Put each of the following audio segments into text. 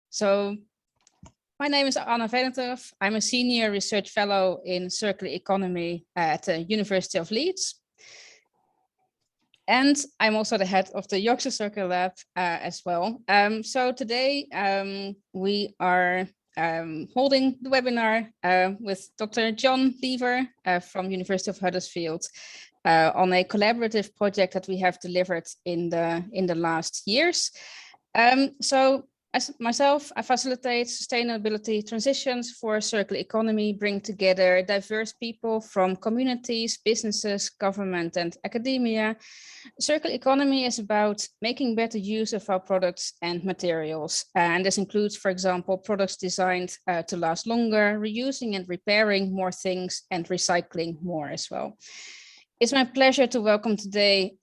So my name is Anna Velenturf. I'm a senior research fellow in circular economy at the University of Leeds. And I'm also the head of the Yorkshire Circular Lab as well. So today we are holding the webinar with Dr. John Lever from University of Huddersfield on a collaborative project that we have delivered in the last years. So as myself, I facilitate sustainability transitions for a circular economy, bring together diverse people from communities, businesses, government, and academia. Circular economy is about making better use of our products and materials. And this includes, for example, products designed to last longer, reusing and repairing more things, and recycling more as well. It's my pleasure to welcome today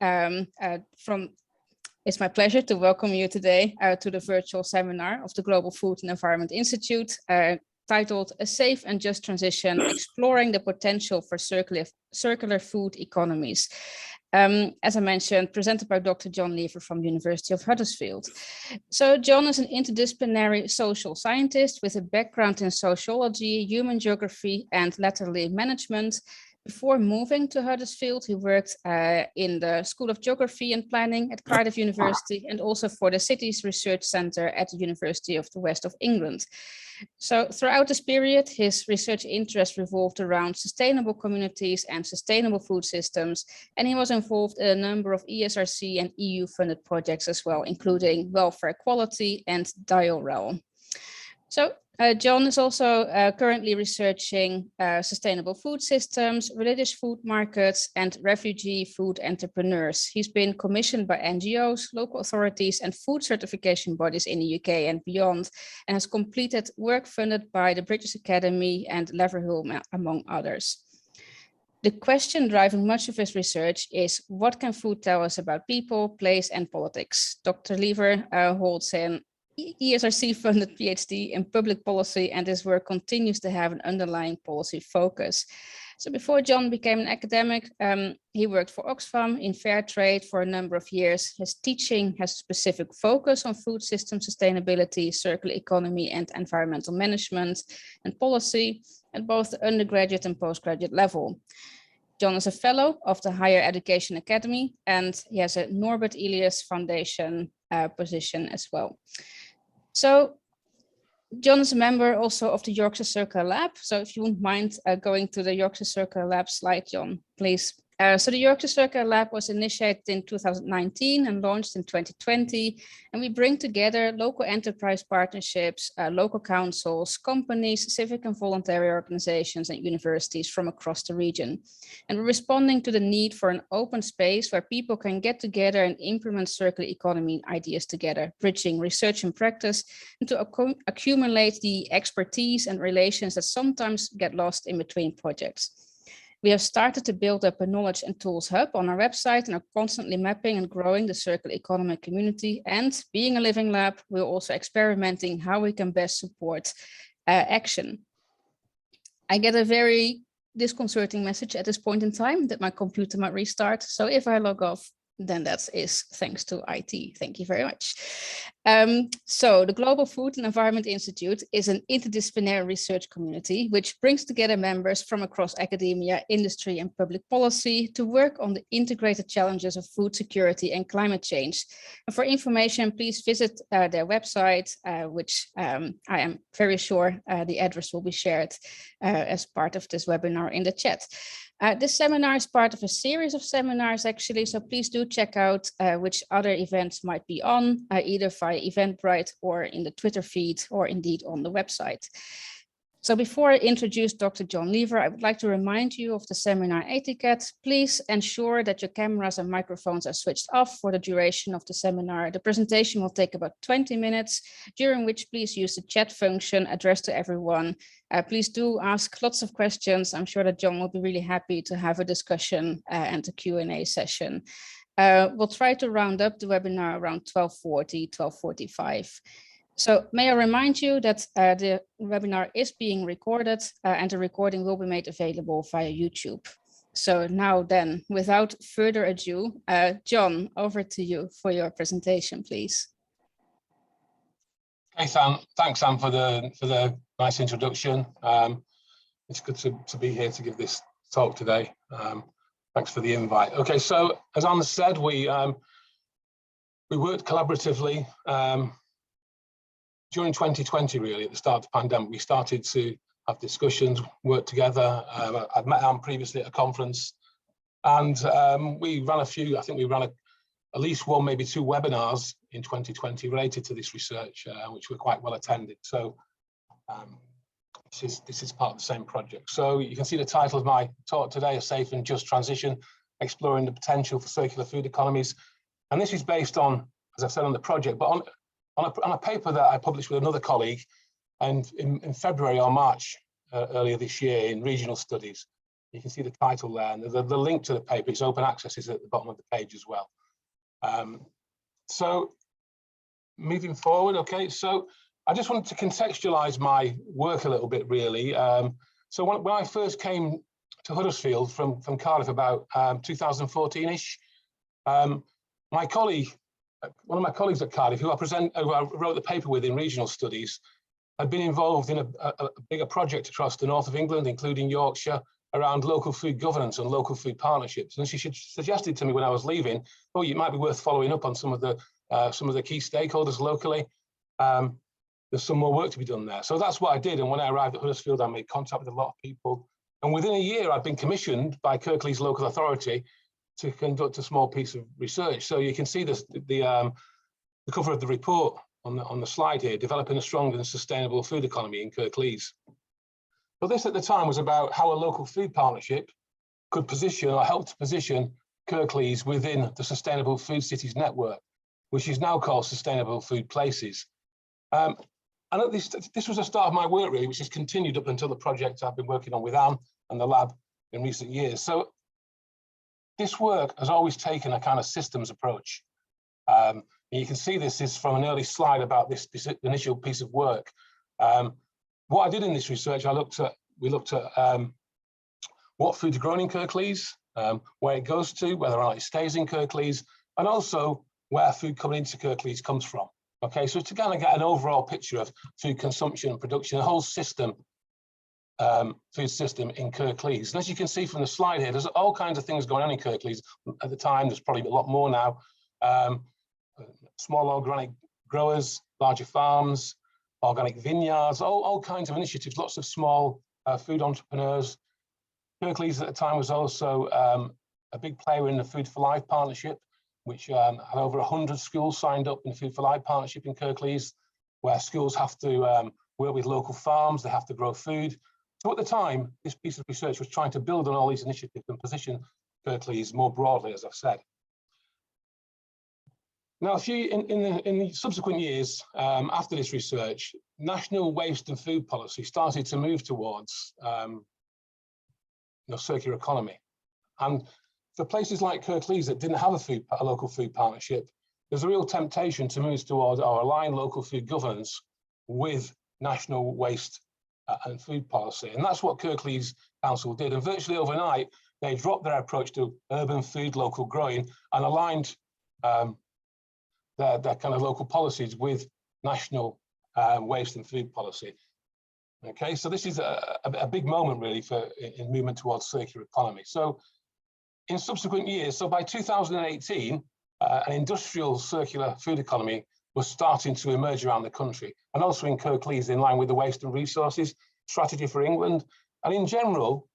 It's my pleasure to welcome you today to the virtual seminar of the Global Food and Environment Institute, titled A Safe and Just Transition, Exploring the Potential for Circular Food Economies. As I mentioned, presented by Dr. John Lever from University of Huddersfield. So John is an interdisciplinary social scientist with a background in sociology, human geography, and latterly management. Before moving to Huddersfield, he worked in the School of Geography and Planning at Cardiff University and also for the Cities Research Centre at the University of the West of England. So throughout this period, his research interest revolved around sustainable communities and sustainable food systems, and he was involved in a number of ESRC and EU-funded projects as well, including welfare equality and DIOREL. So John is also currently researching sustainable food systems, religious food markets, and refugee food entrepreneurs. He's been commissioned by NGOs, local authorities, and food certification bodies in the UK and beyond, and has completed work funded by the British Academy and Leverhulme, among others. The question driving much of his research is, what can food tell us about people, place, and politics? Dr. Lever holds an ESRC-funded PhD in public policy, and his work continues to have an underlying policy focus. So before John became an academic, he worked for Oxfam in fair trade for a number of years. His teaching has a specific focus on food system sustainability, circular economy, and environmental management and policy at both the undergraduate and postgraduate level. John is a fellow of the Higher Education Academy, and he has a Norbert Elias Foundation position as well. So John is a member also of the Yorkshire Circular Lab. So if you wouldn't mind going to the Yorkshire Circular Lab slide, John, please. So the Yorkshire Circular Lab was initiated in 2019 and launched in 2020. And we bring together local enterprise partnerships, local councils, companies, civic and voluntary organizations, and universities from across the region. And we're responding to the need for an open space where people can get together and implement circular economy ideas together, bridging research and practice, and to accumulate the expertise and relations that sometimes get lost in between projects. We have started to build up a knowledge and tools hub on our website and are constantly mapping and growing the circular economy community. And being a living lab, we're also experimenting how we can best support action. I get a very disconcerting message at this point in time that my computer might restart. So if I log off, then that is thanks to IT. Thank you very much. So the Global Food and Environment Institute is an interdisciplinary research community which brings together members from across academia, industry, and public policy to work on the integrated challenges of food security and climate change. And for information, please visit their website, which I am very sure the address will be shared as part of this webinar in the chat. This seminar is part of a series of seminars, actually, so please do check out which other events might be on, either via Eventbrite or in the Twitter feed, or indeed on the website. So before I introduce Dr. John Lever, I would like to remind you of the seminar etiquette. Please ensure that your cameras and microphones are switched off for the duration of the seminar. The presentation will take about 20 minutes, during which please use the chat function addressed to everyone. Please do ask lots of questions. I'm sure that John will be really happy to have a discussion and a Q&A session. We'll try to round up the webinar around 12:40, 12:45. So may I remind you that the webinar is being recorded and the recording will be made available via YouTube. So now then, without further ado, John, over to you for your presentation, please. Hey, thanks, Sam, for the nice introduction. It's good to be here to give this talk today. Thanks for the invite. Okay, so as Anna said, we worked collaboratively during 2020. Really, at the start of the pandemic, we started to have discussions, work together. I'd met Anne previously at a conference, and we ran a few. I think we ran at least one, maybe two webinars in 2020 related to this research, which were quite well attended. So this is part of the same project. So you can see the title of my talk today, A Safe and Just Transition, Exploring the Potential for Circular Food Economies. And this is based on, as I've said, on the project, but on a paper that I published with another colleague, and in February or March earlier this year in Regional Studies. You can see the title there, and the link to the paper, it's open access, is at the bottom of the page as well. So moving forward, okay, so I just wanted to contextualize my work a little bit, really. So when I first came to Huddersfield from Cardiff about 2014-ish, my colleague, one of my colleagues at Cardiff, who I wrote the paper with in Regional Studies, had been involved in a bigger project across the north of England, including Yorkshire, around local food governance and local food partnerships. And she suggested to me when I was leaving, oh, you might be worth following up on some of the key stakeholders locally. There's some more work to be done there. So that's what I did. And when I arrived at Huddersfield, I made contact with a lot of people. And within a year, I've been commissioned by Kirklees Local Authority to conduct a small piece of research. So you can see this, the cover of the report on the slide here, Developing a Strong and Sustainable Food Economy in Kirklees. So this at the time was about how a local food partnership could position or help to position Kirklees within the Sustainable Food Cities network, which is now called Sustainable Food Places. And at least this was the start of my work, really, which has continued up until the project I've been working on with Anne and the lab in recent years. So this work has always taken a kind of systems approach. And you can see this is from an early slide about this initial piece of work. What I did in this research, we looked at what food's grown in Kirklees, where it goes to, whether or not it stays in Kirklees, and also where food coming into Kirklees comes from. Okay, so to kind of get an overall picture of food consumption and production, the whole system, food system in Kirklees. And as you can see from the slide here, there's all kinds of things going on in Kirklees at the time. There's probably a lot more now. Small organic growers, larger farms, organic vineyards, all kinds of initiatives, lots of small food entrepreneurs. Kirklees at the time was also a big player in the Food for Life partnership, which had over 100 schools signed up in the Food for Life partnership in Kirklees, where schools have to work with local farms, they have to grow food. So at the time, this piece of research was trying to build on all these initiatives and position Kirklees more broadly, as I've said. Now, in the subsequent years after this research, national waste and food policy started to move towards circular economy. And for places like Kirklees that didn't have a local food partnership, there's a real temptation to move towards or align local food governance with national waste and food policy. And that's what Kirklees Council did. And virtually overnight, they dropped their approach to urban food, local growing, and aligned their kind of local policies with national waste and food policy. Okay, so this is a big moment really in movement towards circular economy. So in subsequent years, so by 2018, an industrial circular food economy was starting to emerge around the country, and also in Kirklees in line with the Waste and Resources Strategy for England. And in general,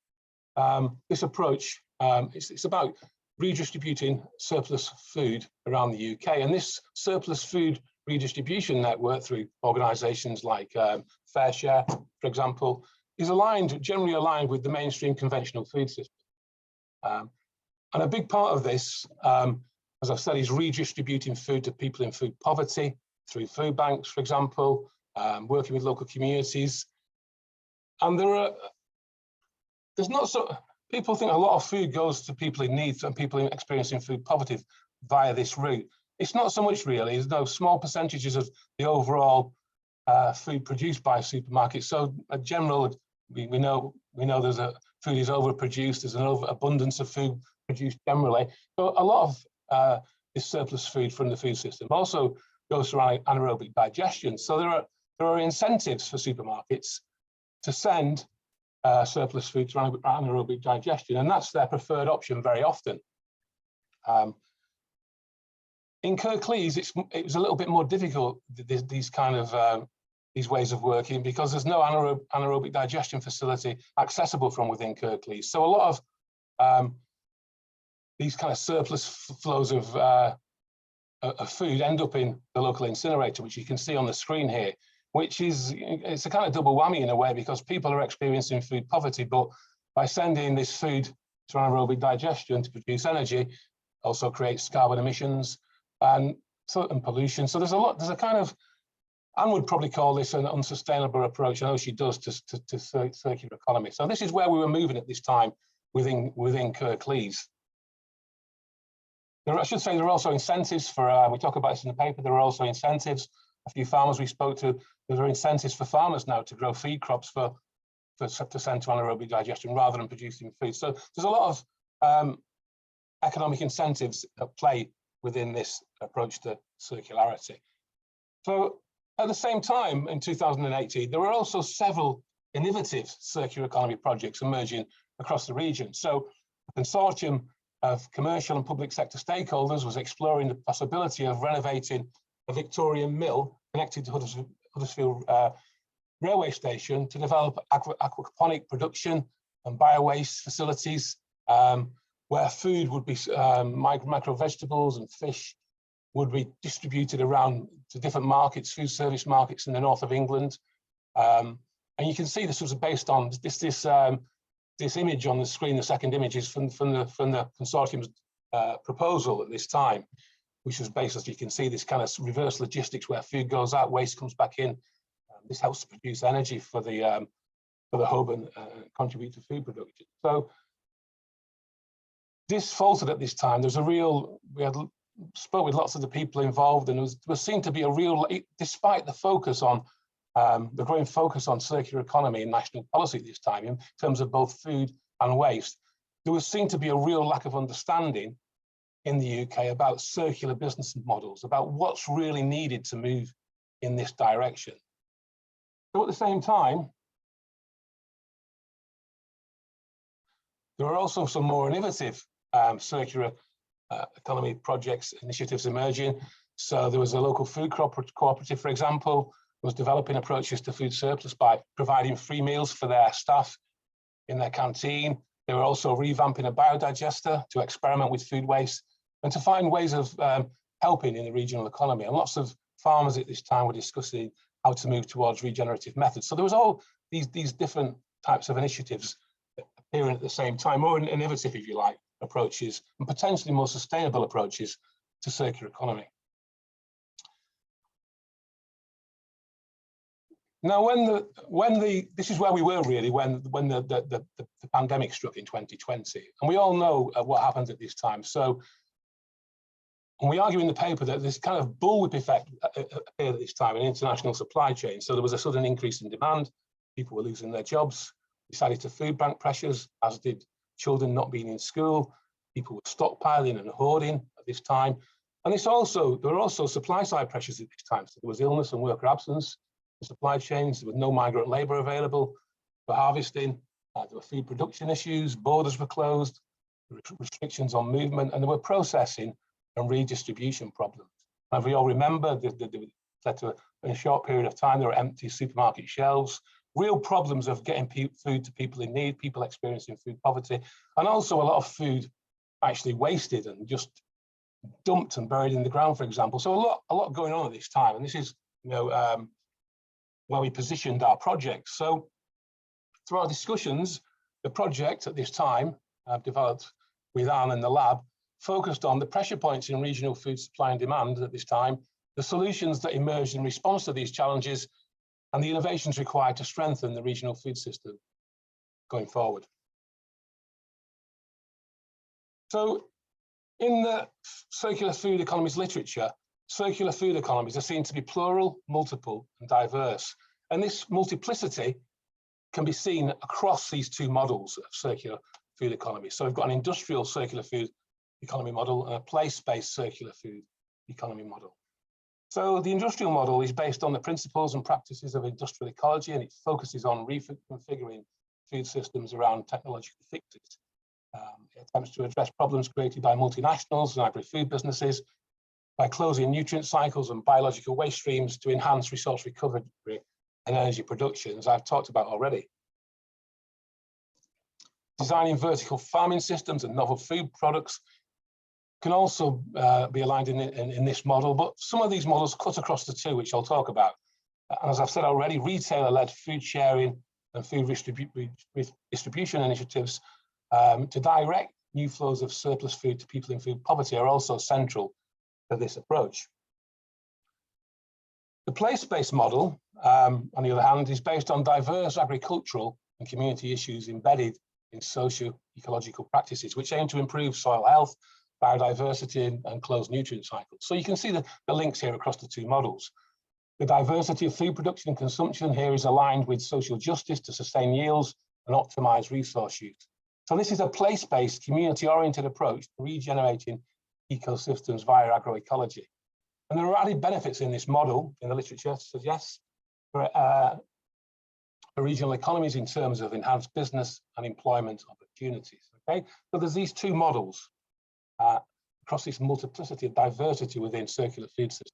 this approach, it's about redistributing surplus food around the UK. And this surplus food redistribution network through organisations like FareShare, for example, is generally aligned with the mainstream conventional food system. And a big part of this, as I've said, is redistributing food to people in food poverty through food banks, for example, working with local communities. And people think a lot of food goes to people in need and people experiencing food poverty via this route. It's not so much really. There's no small percentages of the overall food produced by supermarkets. So in general, we know there's food is overproduced. There's an overabundance of food produced generally. So a lot of this surplus food from the food system also goes through anaerobic digestion. So there are there are incentives for supermarkets to send surplus food to anaerobic digestion, and that's their preferred option very often. In Kirklees, it was a little bit more difficult, these kind of these ways of working, because there's no anaerobic digestion facility accessible from within Kirklees. So a lot of these kind of surplus flows of food end up in the local incinerator, which you can see on the screen here, which is, it's a kind of double whammy in a way, because people are experiencing food poverty, but by sending this food to anaerobic digestion to produce energy, also creates carbon emissions and pollution. So there's a kind of, Anne would probably call this an unsustainable approach. I know she does to circular economy. So this is where we were moving at this time within Kirklees. I should say there are also incentives for, we talk about this in the paper, there are also incentives. A few farmers we spoke to, there are incentives for farmers now to grow feed crops to send to anaerobic digestion rather than producing food. So there's a lot of economic incentives at play within this approach to circularity. So at the same time, in 2018, there were also several innovative circular economy projects emerging across the region. So a consortium of commercial and public sector stakeholders was exploring the possibility of renovating a Victorian mill connected to Huddersfield railway station to develop aquaponic production and bio-waste facilities where food would be micro vegetables and fish would be distributed around to different markets, food service markets in the north of England. And you can see this was based on this image on the screen. The second image is from the consortium's proposal at this time, which was based, as you can see, this kind of reverse logistics where food goes out, waste comes back in. This helps to produce energy for the hub and contribute to food production. So this faltered at this time. There's a real, spoke with lots of the people involved, and there seemed to be a real, despite the focus on the growing focus on circular economy and national policy at this time in terms of both food and waste, there was seen to be a real lack of understanding in the UK about circular business models, about what's really needed to move in this direction. So at the same time, there are also some more innovative circular economy projects, initiatives emerging. So there was a local food cooperative, for example, was developing approaches to food surplus by providing free meals for their staff in their canteen. They were also revamping a biodigester to experiment with food waste and to find ways of helping in the regional economy. And lots of farmers at this time were discussing how to move towards regenerative methods. So there was all these different types of initiatives appearing at the same time, more innovative, if you like, approaches and potentially more sustainable approaches to circular economy. Now, this is where we were really when the pandemic struck in 2020, and we all know what happened at this time. So, and we argue in the paper that this kind of bullwhip effect appeared at this time in international supply chains. So there was a sudden increase in demand, people were losing their jobs, decided to food bank pressures, as did children not being in school. People were stockpiling and hoarding at this time, and there were also supply side pressures at this time. So there was illness and worker absence. Supply chains, there was no migrant labour available for harvesting, there were food production issues, borders were closed, restrictions on movement, and there were processing and redistribution problems. And if we all remember, in a short period of time, there were empty supermarket shelves, real problems of getting food to people in need, people experiencing food poverty, and also a lot of food actually wasted and just dumped and buried in the ground, for example. So a lot going on at this time, and this is, where we positioned our project. So through our discussions, the project at this time, developed with Anne and the lab, focused on the pressure points in regional food supply and demand at this time, the solutions that emerged in response to these challenges, and the innovations required to strengthen the regional food system going forward. So in the circular food economies literature, circular food economies are seen to be plural, multiple, and diverse. And this multiplicity can be seen across these two models of circular food economy. So we've got an industrial circular food economy model and a place-based circular food economy model. So the industrial model is based on the principles and practices of industrial ecology, and it focuses on reconfiguring food systems around technological fixes. It attempts to address problems created by multinationals and agri-food businesses by closing nutrient cycles and biological waste streams to enhance resource recovery and energy production, as I've talked about already. Designing vertical farming systems and novel food products can also be aligned in this model, but some of these models cut across the two, which I'll talk about. And as I've said already, retailer-led food sharing and food distribution initiatives to direct new flows of surplus food to people in food poverty are also central to this approach. The place-based model, on the other hand, is based on diverse agricultural and community issues embedded in socio-ecological practices, which aim to improve soil health, biodiversity, and closed nutrient cycles. So you can see the links here across the two models. The diversity of food production and consumption here is aligned with social justice to sustain yields and optimize resource use. So this is a place-based, community-oriented approach to regenerating ecosystems via agroecology. And there are added benefits in this model in the literature to suggest for regional economies in terms of enhanced business and employment opportunities. Okay, so there's these two models across this multiplicity of diversity within circular food systems.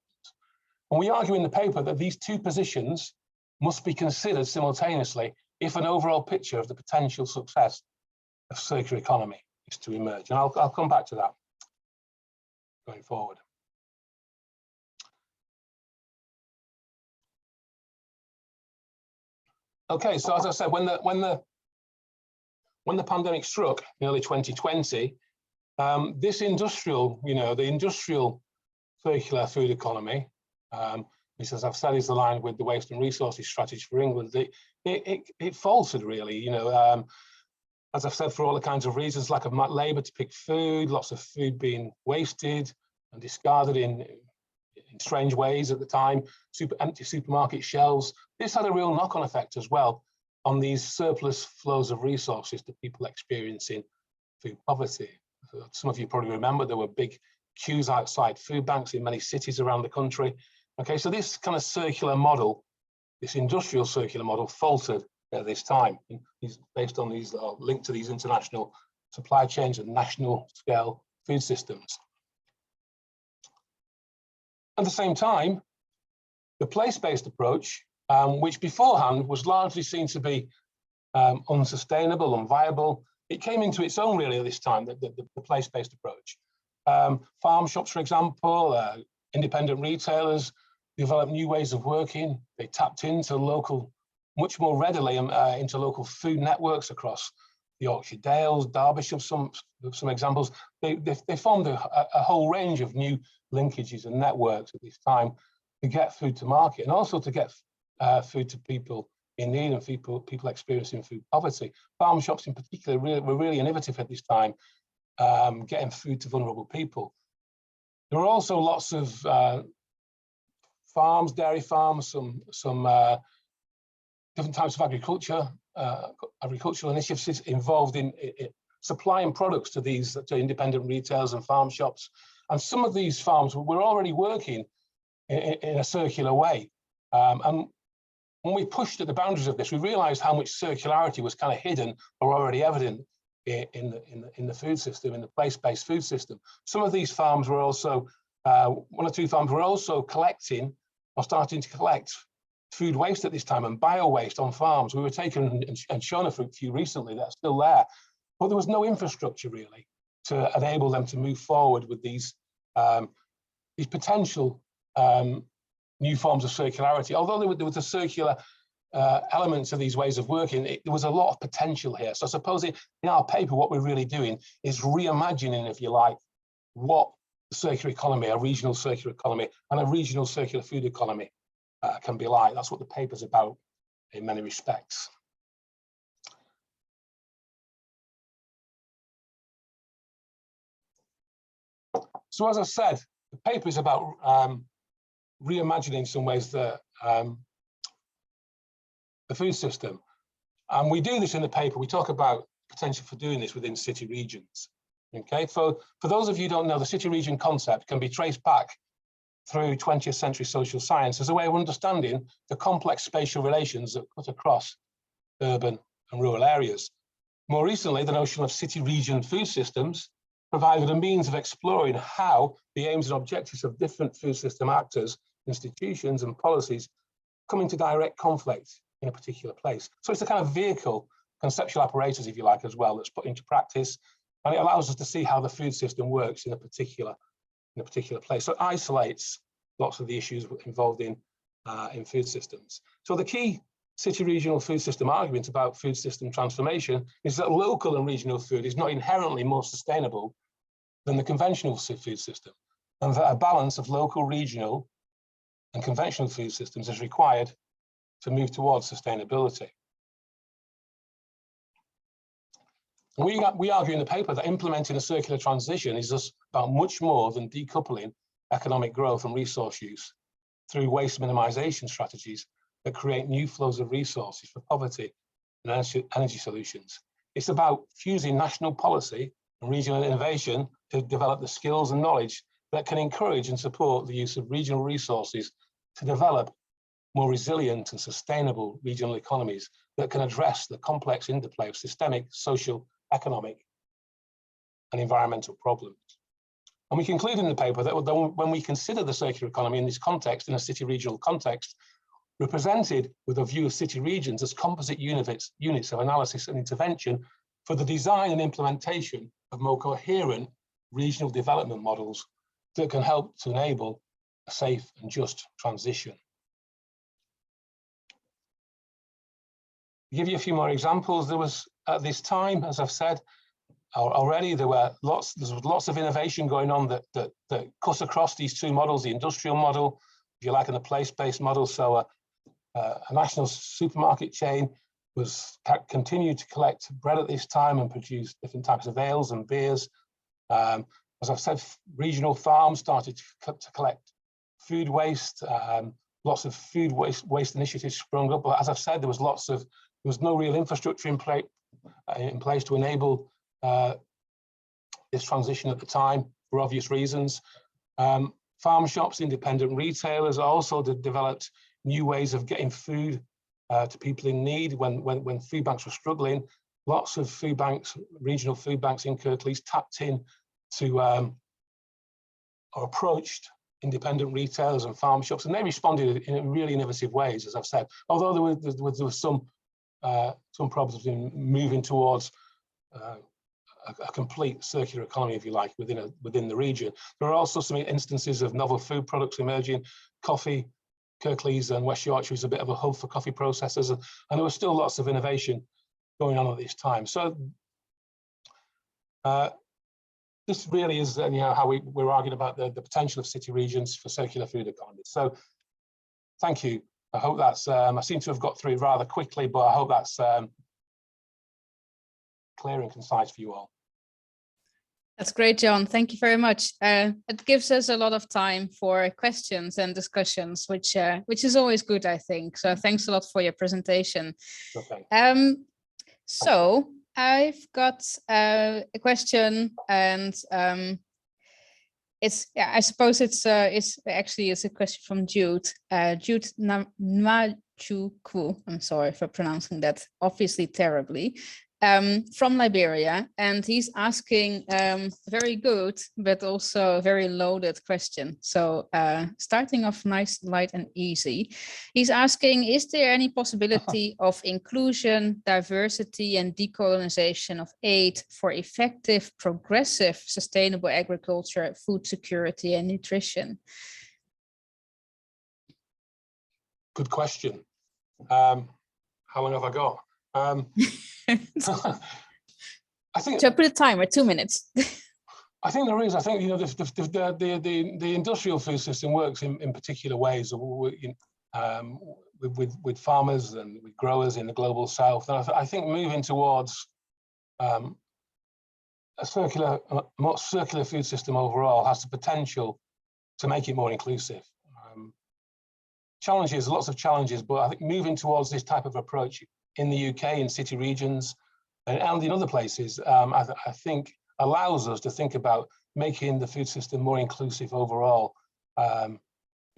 And we argue in the paper that these two positions must be considered simultaneously if an overall picture of the potential success of circular economy is to emerge. And I'll come back to that going forward. Okay, so as I said, when the pandemic struck in early 2020, this industrial, the industrial circular food economy, which, as I've said, is aligned with the waste and resources strategy for England, it faltered really. As I've said, for all the kinds of reasons, lack of labour to pick food, lots of food being wasted and discarded in strange ways at the time, empty supermarket shelves. This had a real knock-on effect as well on these surplus flows of resources to people experiencing food poverty. Some of you probably remember there were big queues outside food banks in many cities around the country. Okay, so this kind of circular model, this industrial circular model, faltered at this time. It's based on these linked to these international supply chains and national scale food systems. At the same time, the place-based approach, which beforehand was largely seen to be unsustainable, unviable, it came into its own really at this time, the place-based approach. Farm shops, for example, independent retailers developed new ways of working. They tapped into much more readily into local food networks across the Yorkshire Dales, Derbyshire, some examples. They formed a whole range of new linkages and networks at this time to get food to market and also to get food to people in need and people experiencing food poverty. Farm shops in particular were really innovative at this time, getting food to vulnerable people. There were also lots of farms, dairy farms, some different types of agricultural initiatives involved in supplying products to these independent retailers and farm shops. And some of these farms were already working in a circular way. And when we pushed at the boundaries of this, we realized how much circularity was kind of hidden or already evident in the food system, in the place-based food system. Some of these farms were also, one or two farms were also collecting or starting to collect food waste at this time and bio-waste on farms. We were taken and shown a few recently that are still there, but there was no infrastructure really to enable them to move forward with these potential new forms of circularity. Although there was a circular element to these ways of working, there was a lot of potential here. So I suppose in our paper, what we're really doing is reimagining, if you like, what the circular economy, a regional circular economy, and a regional circular food economy can be like. That's what the paper's about in many respects. So as I said, the paper is about reimagining some ways the food system. And we do this in the paper. We talk about potential for doing this within city regions. Okay, for those of you who don't know, the city region concept can be traced back through 20th century social science as a way of understanding the complex spatial relations that cut across urban and rural areas. More recently, the notion of city-region food systems provided a means of exploring how the aims and objectives of different food system actors, institutions and policies come into direct conflict in a particular place. So it's a kind of vehicle, conceptual apparatus, if you like, as well, that's put into practice, and it allows us to see how the food system works in a particular place. So it isolates lots of the issues involved in food systems. So the key city regional food system argument about food system transformation is that local and regional food is not inherently more sustainable than the conventional food system, and that a balance of local, regional and conventional food systems is required to move towards sustainability. We argue in the paper that implementing a circular transition is just about much more than decoupling economic growth and resource use through waste minimization strategies that create new flows of resources for poverty and energy solutions. It's about fusing national policy and regional innovation to develop the skills and knowledge that can encourage and support the use of regional resources to develop more resilient and sustainable regional economies that can address the complex interplay of systemic, social, economic and environmental problems. And we conclude in the paper that when we consider the circular economy in this context, in a city regional context, represented with a view of city regions as composite units of analysis and intervention for the design and implementation of more coherent regional development models that can help to enable a safe and just transition. To give you a few more examples, there was at this time, as I've said already, there was lots of innovation going on that cut across these two models, the industrial model, if you like, and the place-based model. So a national supermarket chain continued to collect bread at this time and produce different types of ales and beers. As I've said, regional farms started to collect food waste. Lots of food waste initiatives sprung up. But as I've said, there was no real infrastructure in place to enable this transition at the time for obvious reasons. Farm shops, independent retailers also developed new ways of getting food to people in need when food banks were struggling. Lots of food banks, regional food banks in Kirklees, tapped in to or approached independent retailers and farm shops, and they responded in really innovative ways, as I've said. Although there was some problems in moving towards a complete circular economy, if you like, within the region. There are also some instances of novel food products emerging. Coffee, Kirklees and West Yorkshire is a bit of a hub for coffee processors, and there was still lots of innovation going on at this time. So this really is how we're arguing about the potential of city regions for circular food economies. So thank you. I hope that's, I seem to have got through rather quickly, but I hope that's clear and concise for you all. That's great, John. Thank you very much. It gives us a lot of time for questions and discussions, which is always good, I think. So thanks a lot for your presentation. Okay. So I've got a question, and I suppose it's actually a question from Jude. Jude Nwachukwu. I'm sorry for pronouncing that obviously terribly. From Liberia, and he's asking a very good but also a very loaded question. So starting off nice, light and easy, he's asking, is there any possibility of inclusion, diversity and decolonization of aid for effective, progressive, sustainable agriculture, food security and nutrition? Good question. How long have I got? I think. So put a timer, 2 minutes. I think there is. I think the industrial food system works in particular ways with farmers and with growers in the global south. And I think moving towards a more circular food system overall has the potential to make it more inclusive. Challenges, lots of challenges, but I think moving towards this type of approach in the UK, in city regions, and in other places, I think allows us to think about making the food system more inclusive overall,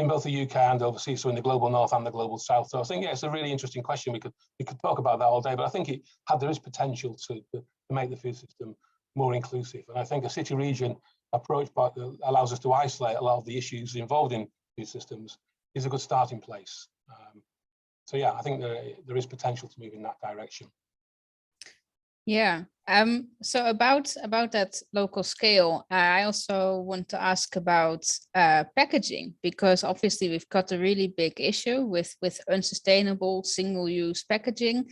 in both the UK and overseas, so in the global north and the global south. So I think, yeah, it's a really interesting question. We could talk about that all day, but I think there is potential to make the food system more inclusive. And I think a city region approach allows us to isolate a lot of the issues involved in food systems is a good starting place. So yeah, I think there is potential to move in that direction. Yeah. So about that local scale, I also want to ask about packaging, because obviously we've got a really big issue with unsustainable single-use packaging.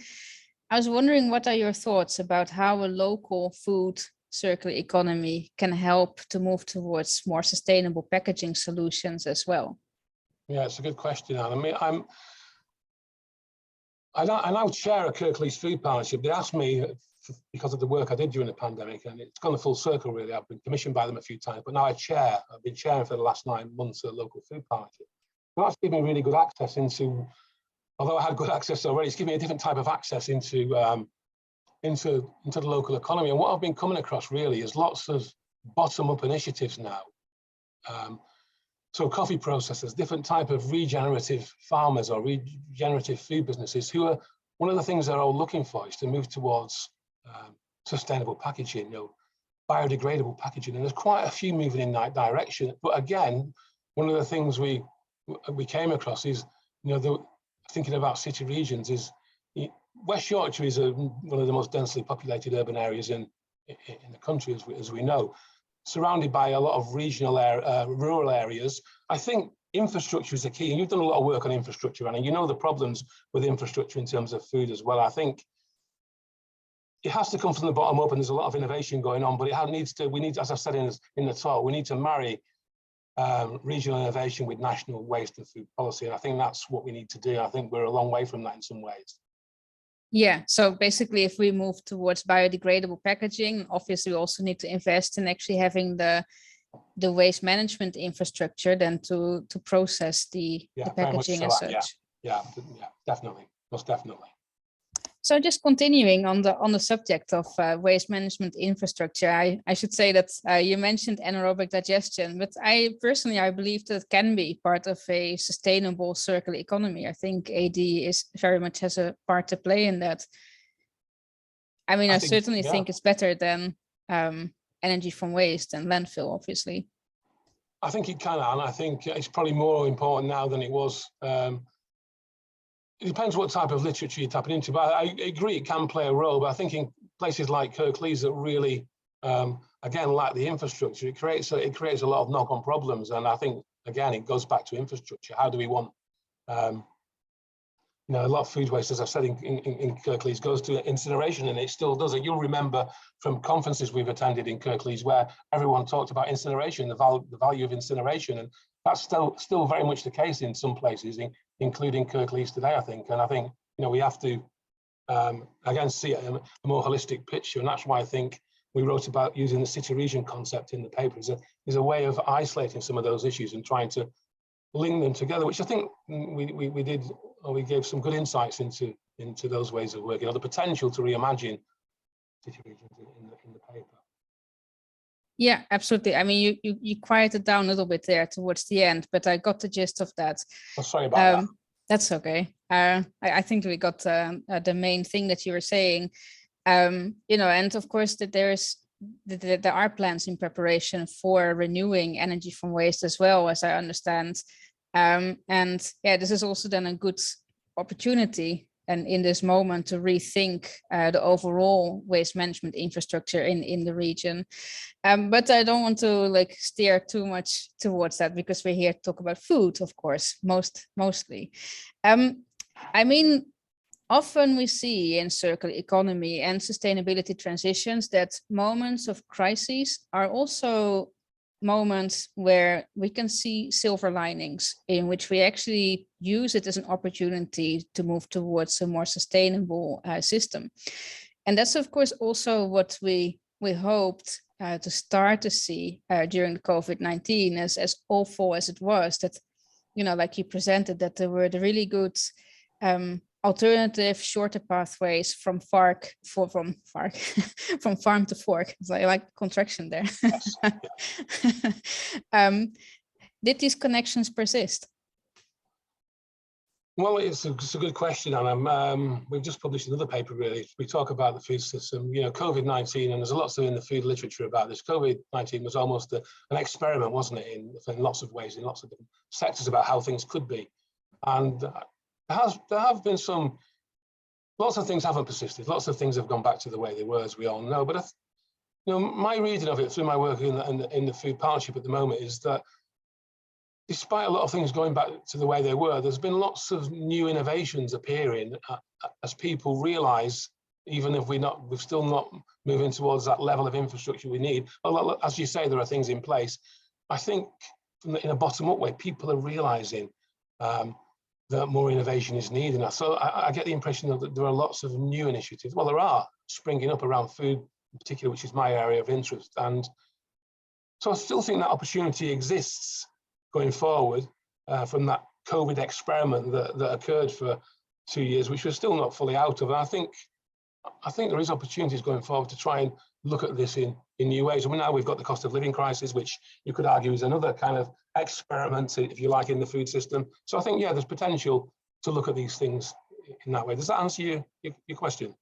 I was wondering, what are your thoughts about how a local food circular economy can help to move towards more sustainable packaging solutions as well? Yeah, it's a good question, Anne. I mean, I now chair a Kirklees Food Partnership. They asked me, because of the work I did during the pandemic, and it's gone the full circle really. I've been commissioned by them a few times, but now I've been chairing for the last 9 months at a local food partnership. So that's given me really good access into, although I had good access already, it's given me a different type of access into the local economy. And what I've been coming across really is lots of bottom-up initiatives now. So coffee processors, different type of regenerative farmers or regenerative food businesses who are, one of the things they're all looking for is to move towards sustainable packaging, biodegradable packaging, and there's quite a few moving in that direction. But again, one of the things we came across is, thinking about city regions, is West Yorkshire is one of the most densely populated urban areas in the country, as we know, surrounded by a lot of regional rural areas. I think infrastructure is the key, and you've done a lot of work on infrastructure, and you know the problems with infrastructure in terms of food as well. I think it has to come from the bottom up, and there's a lot of innovation going on, but we need, as I've said in the talk, we need to marry regional innovation with national waste and food policy, and I think that's what we need to do. I think we're a long way from that in some ways. Yeah, so basically, if we move towards biodegradable packaging, obviously we also need to invest in actually having the waste management infrastructure then to process the packaging so as such. Yeah, definitely, most definitely. So just continuing on the subject of waste management infrastructure, I should say that you mentioned anaerobic digestion, but I believe that it can be part of a sustainable circular economy. I think AD very much has a part to play in that. I mean, I certainly think it's better than energy from waste and landfill, obviously. I think it can, and I think it's probably more important now than it was. It depends what type of literature you're tapping into, but I agree it can play a role. But I think in places like Kirklees that really, again, lack the infrastructure, it creates a lot of knock-on problems. And I think, again, it goes back to infrastructure. How do we want, a lot of food waste, as I've said, in Kirklees goes to incineration, and it still does it. You'll remember from conferences we've attended in Kirklees where everyone talked about incineration, the value of incineration, and that's still very much the case in some places, including Kirklees today, I think. And I think, we have to, again, see a more holistic picture. And that's why I think we wrote about using the city region concept in the paper is a way of isolating some of those issues and trying to link them together, which I think we did, or we gave some good insights into those ways of working, or the potential to reimagine city regions in the paper. Yeah, absolutely. I mean, you quieted down a little bit there towards the end, but I got the gist of that. Oh, sorry about that. That's okay. I think we got the main thing that you were saying. And of course that there are plans in preparation for renewing energy from waste as well, as I understand. And yeah, this is also then a good opportunity and in this moment to rethink the overall waste management infrastructure in the region. But I don't want to steer too much towards that, because we're here to talk about food, of course, mostly. I mean, often we see in circular economy and sustainability transitions that moments of crises are also moments where we can see silver linings, in which we actually use it as an opportunity to move towards a more sustainable system. And that's, of course, also what we hoped to start to see during the COVID-19, as awful as it was, that, like you presented, that there were the really good alternative shorter pathways from farm to fork. So I like contraction there. Yes. did these connections persist? Well, it's a good question, and we've just published another paper. Really, we talk about the food system. You know, COVID-19, and there's lots in the food literature about this. COVID-19 was almost an experiment, wasn't it? In lots of ways, in lots of different sectors, about how things could be. And there have been lots of things haven't persisted. Lots of things have gone back to the way they were, as we all know. But you know, my reading of it through my work in the food partnership at the moment is that, despite a lot of things going back to the way they were, there's been lots of new innovations appearing as people realise, even if we're still not moving towards that level of infrastructure we need. Well, as you say, there are things in place. I think in a bottom-up way, people are realising that more innovation is needed. So I get the impression that there are lots of new initiatives. Well, there are springing up around food in particular, which is my area of interest. And so I still think that opportunity exists going forward from that COVID experiment that occurred for 2 years, which we're still not fully out of. And I think there is opportunities going forward to try and look at this in new ways. I mean, now we've got the cost of living crisis, which you could argue is another kind of experiment, if you like, in the food system. So I think, yeah, there's potential to look at these things in that way. Does that answer your question?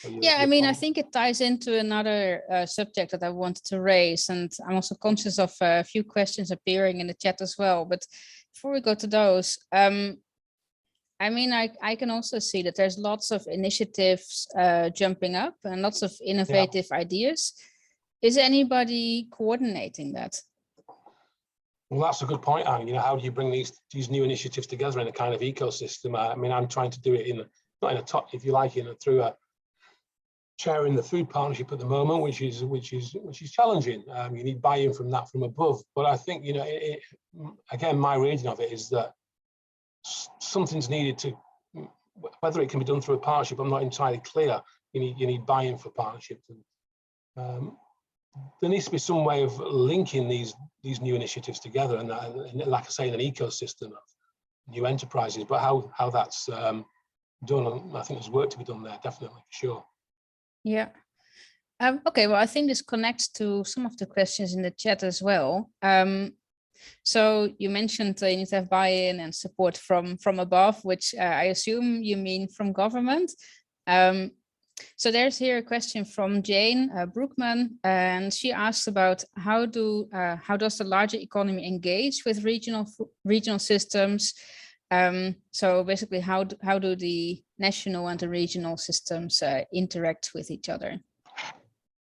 Yeah, I mean, I think it ties into another subject that I wanted to raise, and I'm also conscious of a few questions appearing in the chat as well. But before we go to those, I mean, I can also see that there's lots of initiatives jumping up and lots of innovative ideas. Is anybody coordinating that? Well, that's a good point, Anne. You know, how do you bring these new initiatives together in a kind of ecosystem? I mean, I'm trying to do it not in a top, if you like, through a chairing the food partnership at the moment, which is challenging. You need buy-in from above. But I think, you know, again, my reading of it is that something's needed to, whether it can be done through a partnership, I'm not entirely clear. You need buy-in for partnerships. And, there needs to be some way of linking these new initiatives together, and like I say, in an ecosystem of new enterprises. But how that's done, I think there's work to be done there, definitely, for sure. Yeah. Okay, well, I think this connects to some of the questions in the chat as well. So you mentioned you need to have buy-in and support from above, which I assume you mean from government. So there's here a question from Jane Brookman, and she asks about how does the larger economy engage with regional systems? So basically, how do the national and the regional systems interact with each other?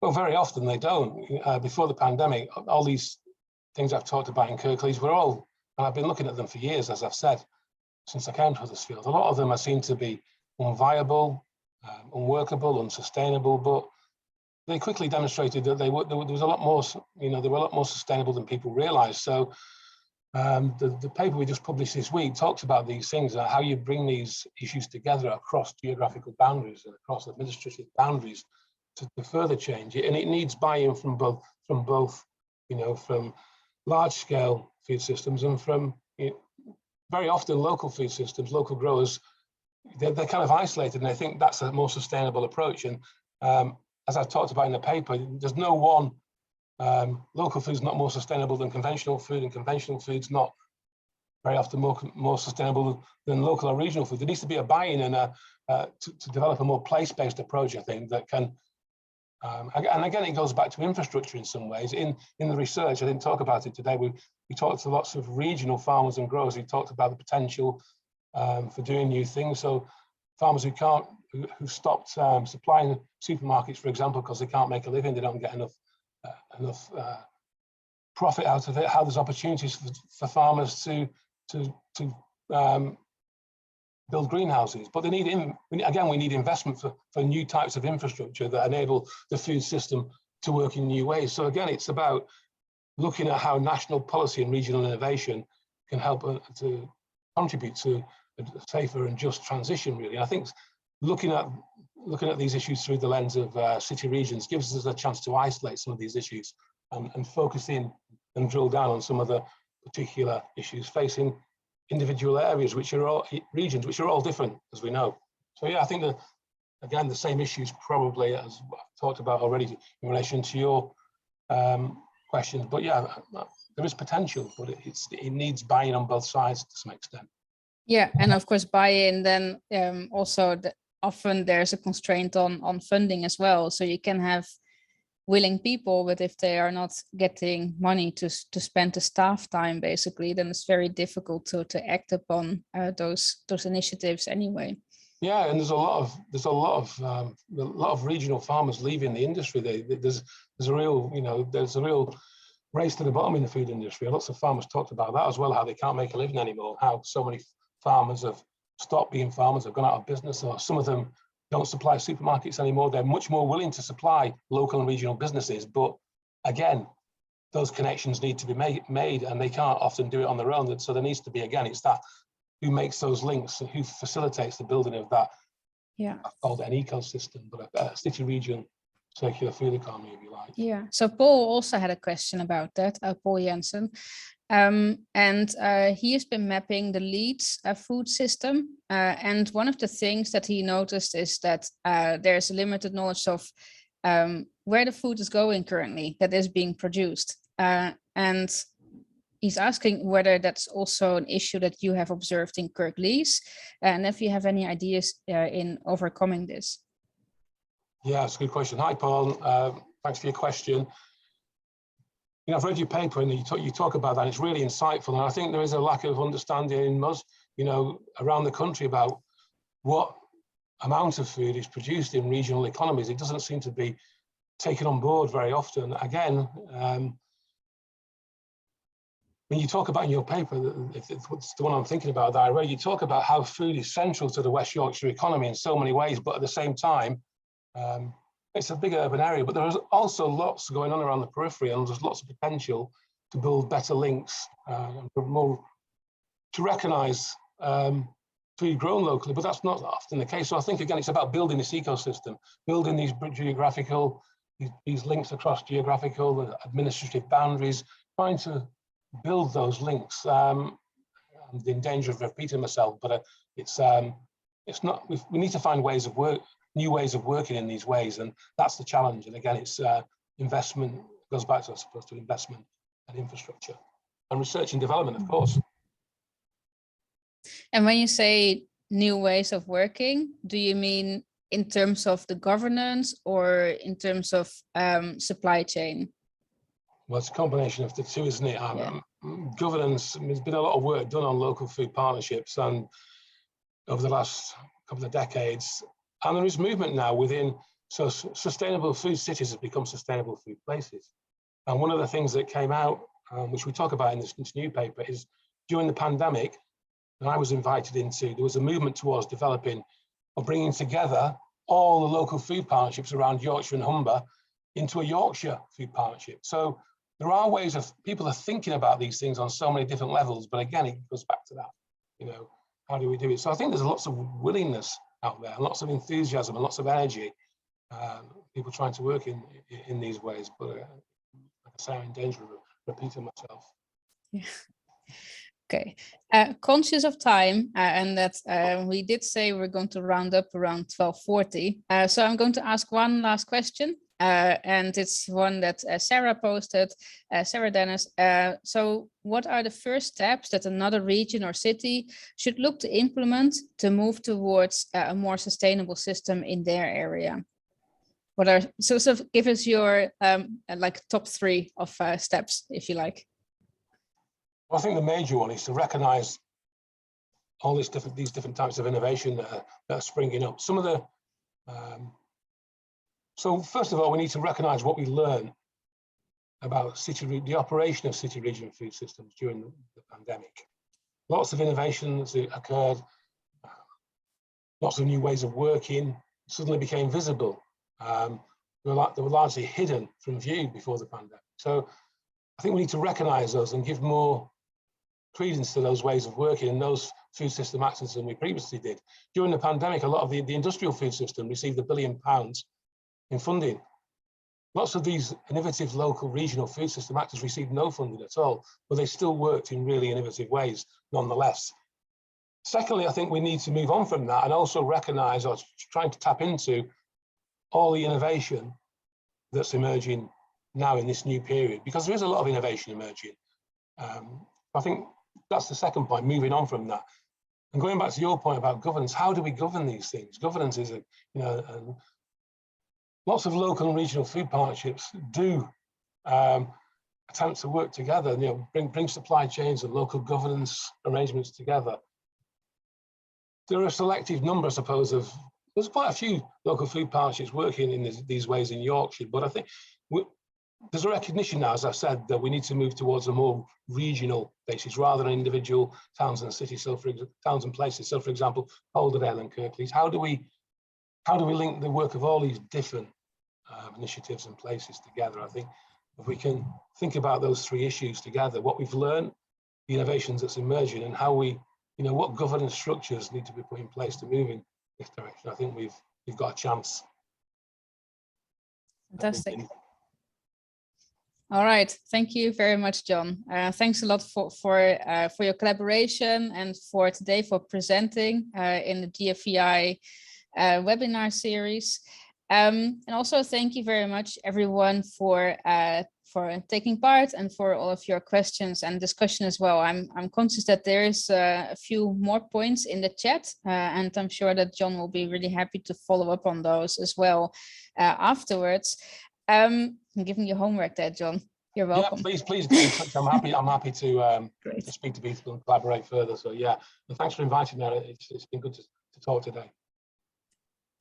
Well, very often they don't. Before the pandemic, all these things I've talked about in Kirklees were all, and I've been looking at them for years, as I've said, since I came to Huddersfield. A lot of them seem to be unviable, unworkable, unsustainable, but they quickly demonstrated that there was a lot more, you know, they were a lot more sustainable than people realised. So the paper we just published this week talks about these things, how you bring these issues together across geographical boundaries and across administrative boundaries to further change it. And it needs buy-in from both, you know, from large-scale food systems and from, you know, very often local food systems, local growers. They're kind of isolated, and I think that's a more sustainable approach. And as I've talked about in the paper, there's no one local food is not more sustainable than conventional food, and conventional food's not very often more sustainable than local or regional food. There needs to be a buy-in and to develop a more place-based approach, I think, that can. And again, it goes back to infrastructure in some ways. In the research, I didn't talk about it today. We talked to lots of regional farmers and growers who talked about the potential for doing new things. So farmers who stopped supplying supermarkets, for example, because they can't make a living, they don't get enough profit out of it. How there's opportunities for farmers to build greenhouses, but we need investment for new types of infrastructure that enable the food system to work in new ways. So again, it's about looking at how national policy and regional innovation can help to contribute to a safer and just transition, really. And I think looking at these issues through the lens of city regions gives us a chance to isolate some of these issues and focus in and drill down on some of the particular issues facing individual areas, regions which are all different, as we know. So yeah, I think that, again, the same issues probably as I've talked about already in relation to your questions. But yeah, there is potential, but it needs buy-in on both sides to some extent. Yeah, and of course buy-in then also often there's a constraint on funding as well. So you can have willing people, but if they are not getting money to spend the staff time, basically, then it's very difficult to act upon those initiatives anyway. Yeah, and there's a lot of regional farmers leaving the industry. There's a real race to the bottom in the food industry. Lots of farmers talked about that as well, how they can't make a living anymore, how so many farmers have stopped being farmers, have gone out of business, or some of them don't supply supermarkets anymore. They're much more willing to supply local and regional businesses, but again, those connections need to be made, and they can't often do it on their own. So there needs to be, again, it's that who makes those links and who facilitates the building of that. Yeah, I've called it an ecosystem, but a city region circular food economy, if you like. Yeah. So Paul also had a question about that, Paul Jensen. And he has been mapping the Leeds food system. And one of the things that he noticed is that there's a limited knowledge of where the food is going currently that is being produced. And he's asking whether that's also an issue that you have observed in Kirklees, and if you have any ideas in overcoming this. Yeah, it's a good question. Hi, Paul. Thanks for your question. You know, I've read your paper and you talk about that. It's really insightful, and I think there is a lack of understanding in most, around the country about what amount of food is produced in regional economies. It doesn't seem to be taken on board very often. Again, when you talk about in your paper, if it's the one I'm thinking about that I read, you talk about how food is central to the West Yorkshire economy in so many ways, but at the same time, it's a big urban area, but there's also lots going on around the periphery, and there's lots of potential to build better links and more to recognise food grown locally, but that's not often the case. So I think, again, it's about building this ecosystem, building these these links across geographical and administrative boundaries, trying to build those links. I'm in danger of repeating myself, but it's not. We need to find new ways of working in these ways, and that's the challenge. And again, it's investment, goes back to, I suppose, to investment and infrastructure and research and development, of course. And when you say new ways of working, do you mean in terms of the governance or in terms of supply chain? Well, it's a combination of the two, isn't it? Governance, there's been a lot of work done on local food partnerships and over the last couple of decades. And there is movement now within, so sustainable food cities have become sustainable food places. And one of the things that came out, which we talk about in this new paper, is during the pandemic, and I was invited into, there was a movement towards developing or bringing together all the local food partnerships around Yorkshire and Humber into a Yorkshire food partnership. So there are ways of, people are thinking about these things on so many different levels, but again, it goes back to that, how do we do it? So I think there's lots of willingness out there, lots of enthusiasm and lots of energy, people trying to work in these ways, but like I say, I'm in danger of repeating myself. Yeah. Okay, conscious of time, and that we did say we're going to round up around 12:40. So I'm going to ask one last question, and it's one that Sarah posted, Sarah Dennis. So what are the first steps that another region or city should look to implement to move towards a more sustainable system in their area? What are, so give us your like top 3 of steps, if you like. Well, I think the major one is to recognise all these different types of innovation that are springing up. Some of the, so first of all, we need to recognise what we learn about the operation of city region food systems during the pandemic. Lots of innovations occurred, lots of new ways of working suddenly became visible. They were largely hidden from view before the pandemic. So I think we need to recognise those and give more credence to those ways of working and those food system actions than we previously did. During the pandemic, a lot of the industrial food system received £1 billion in funding. Lots of these innovative local regional food system actors received no funding at all, but they still worked in really innovative ways nonetheless. Secondly, I think we need to move on from that and also recognise, or trying to tap into, all the innovation that's emerging now in this new period, because there is a lot of innovation emerging. I think that's the second point, moving on from that. And going back to your point about governance, how do we govern these things? Governance is lots of local and regional food partnerships do attempt to work together, bring supply chains and local governance arrangements together. There are a selective number, I suppose, there's quite a few local food partnerships working in these ways in Yorkshire, but I think there's a recognition now, as I've said, that we need to move towards a more regional basis rather than individual towns and cities. So towns and places. So for example, Calderdale and Kirklees, how do we link the work of all these different initiatives and places together? I think if we can think about those three issues together, what we've learned, the innovations that's emerging, and how we, what governance structures need to be put in place to move in this direction, I think we've got a chance. Fantastic. All right, thank you very much, John. Thanks a lot for your collaboration and for today for presenting in the GFEI webinar series. And also thank you very much, everyone, for taking part and for all of your questions and discussion as well. I'm conscious that there is a few more points in the chat, and I'm sure that John will be really happy to follow up on those as well afterwards. I'm giving you homework there, John. You're welcome. Yeah, please do. I'm happy to speak to people and collaborate further. So yeah, and thanks for inviting me. It's been good to talk today.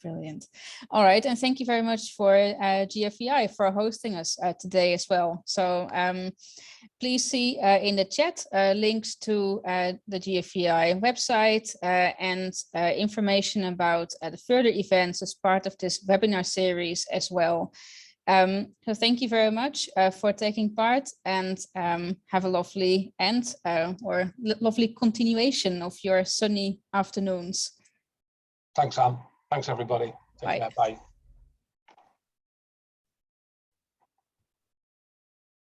Brilliant. All right, and thank you very much for GFEI for hosting us today as well. So please see in the chat links to the GFEI website and information about the further events as part of this webinar series as well. So thank you very much for taking part, and have a lovely end or lovely continuation of your sunny afternoons. Thanks, Anne. Thanks, everybody. Take care. Bye.